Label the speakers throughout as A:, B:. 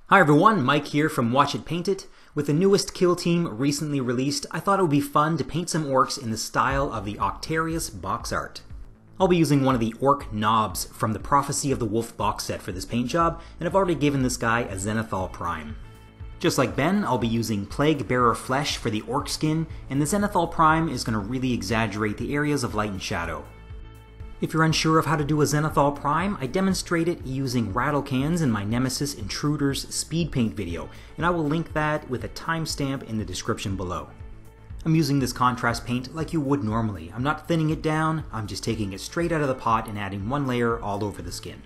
A: Hi everyone, Mike here from Watch It Paint It. With the newest kill team recently released, I thought it would be fun to paint some orcs in the style of the Octarius box art. I'll be using one of the orc knobs from the Prophecy of the Wolf box set for this paint job, and I've already given this guy a Zenithal Prime. Just like Ben, I'll be using Plague Bearer Flesh for the orc skin, and the Zenithal Prime is going to really exaggerate the areas of light and shadow. If you're unsure of how to do a Zenithal Prime, I demonstrate it using rattle cans in my Nemesis Intruders speed paint video, and I will link that with a timestamp in the description below. I'm using this contrast paint like you would normally. I'm not thinning it down, I'm just taking it straight out of the pot and adding one layer all over the skin.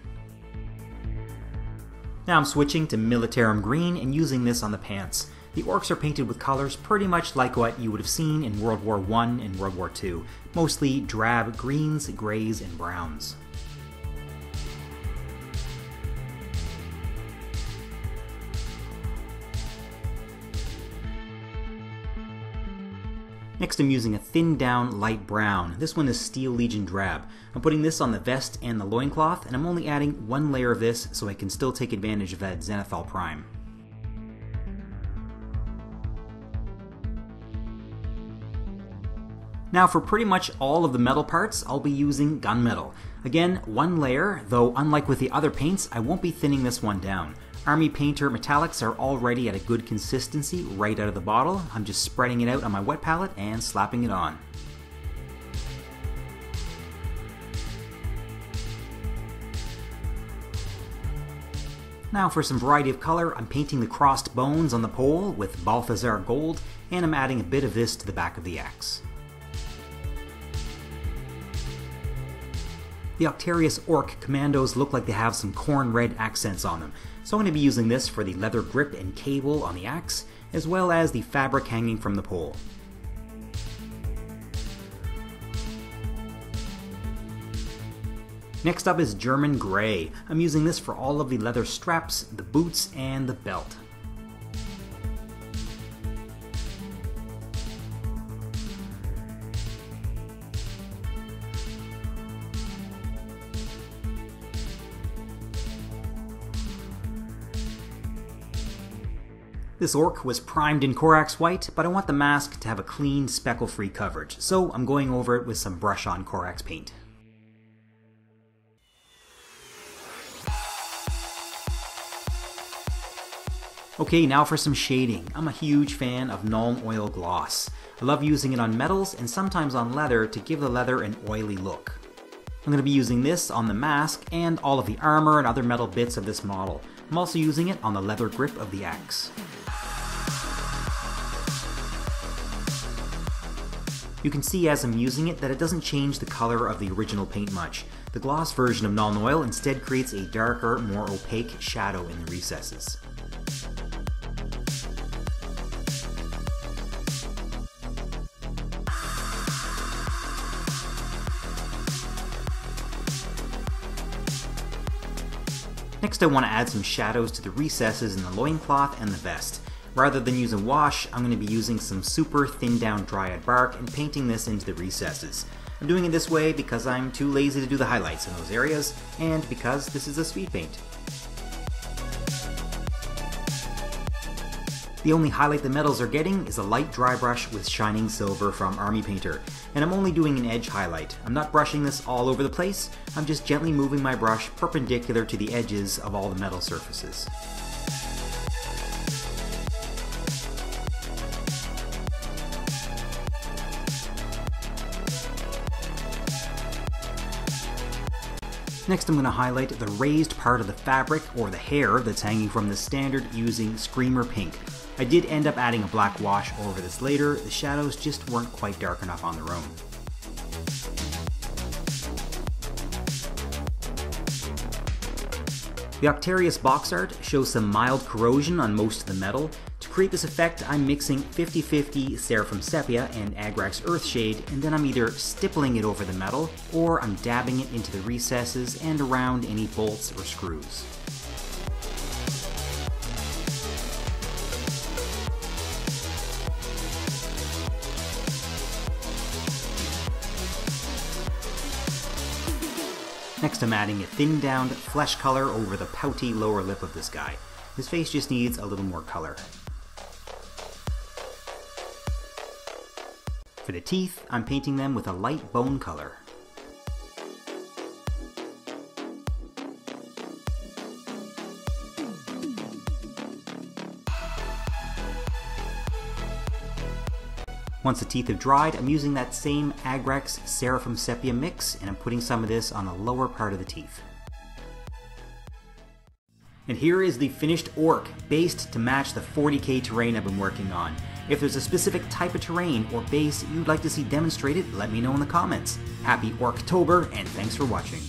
A: Now I'm switching to Militarum Green and using this on the pants. The orcs are painted with colors pretty much like what you would have seen in World War I and World War II, mostly drab greens, grays, and browns. Next I'm using a thinned down light brown. This one is Steel Legion Drab. I'm putting this on the vest and the loincloth, and I'm only adding one layer of this so I can still take advantage of that Zenithal Prime. Now for pretty much all of the metal parts, I'll be using gunmetal. Again, one layer, though unlike with the other paints, I won't be thinning this one down. Army Painter metallics are already at a good consistency right out of the bottle. I'm just spreading it out on my wet palette and slapping it on. Now for some variety of color, I'm painting the crossed bones on the pole with Balthazar Gold, and I'm adding a bit of this to the back of the axe. The Octarius Ork Kommandos look like they have some corn red accents on them, so I'm going to be using this for the leather grip and cable on the axe, as well as the fabric hanging from the pole. Next up is German Grey. I'm using this for all of the leather straps, the boots, and the belt. This orc was primed in Corax White, but I want the mask to have a clean, speckle-free coverage, so I'm going over it with some brush-on Corax paint. Okay, now for some shading. I'm a huge fan of Nuln Oil Gloss. I love using it on metals and sometimes on leather to give the leather an oily look. I'm going to be using this on the mask and all of the armor and other metal bits of this model. I'm also using it on the leather grip of the axe. You can see as I'm using it that it doesn't change the color of the original paint much. The gloss version of Nuln Oil instead creates a darker, more opaque shadow in the recesses. Next I want to add some shadows to the recesses in the loincloth and the vest. Rather than use a wash, I'm going to be using some super thinned down dryad bark and painting this into the recesses. I'm doing it this way because I'm too lazy to do the highlights in those areas, and because this is a speed paint. The only highlight the metals are getting is a light dry brush with shining silver from Army Painter, and I'm only doing an edge highlight. I'm not brushing this all over the place, I'm just gently moving my brush perpendicular to the edges of all the metal surfaces. Next I'm going to highlight the raised part of the fabric, or the hair, that's hanging from the standard using Screamer Pink. I did end up adding a black wash over this later, the shadows just weren't quite dark enough on their own. The Octarius box art shows some mild corrosion on most of the metal. To create this effect, I'm mixing 50-50 Seraphim Sepia and Agrax Earthshade, and then I'm either stippling it over the metal, or I'm dabbing it into the recesses and around any bolts or screws. Next I'm adding a thinned down flesh color over the pouty lower lip of this guy. His face just needs a little more color. For the teeth, I'm painting them with a light bone color. Once the teeth have dried, I'm using that same Agrax Seraphim Sepia mix, and I'm putting some of this on the lower part of the teeth. And here is the finished orc, based to match the 40k terrain I've been working on. If there's a specific type of terrain or base you'd like to see demonstrated, let me know in the comments. Happy Orktober, and thanks for watching.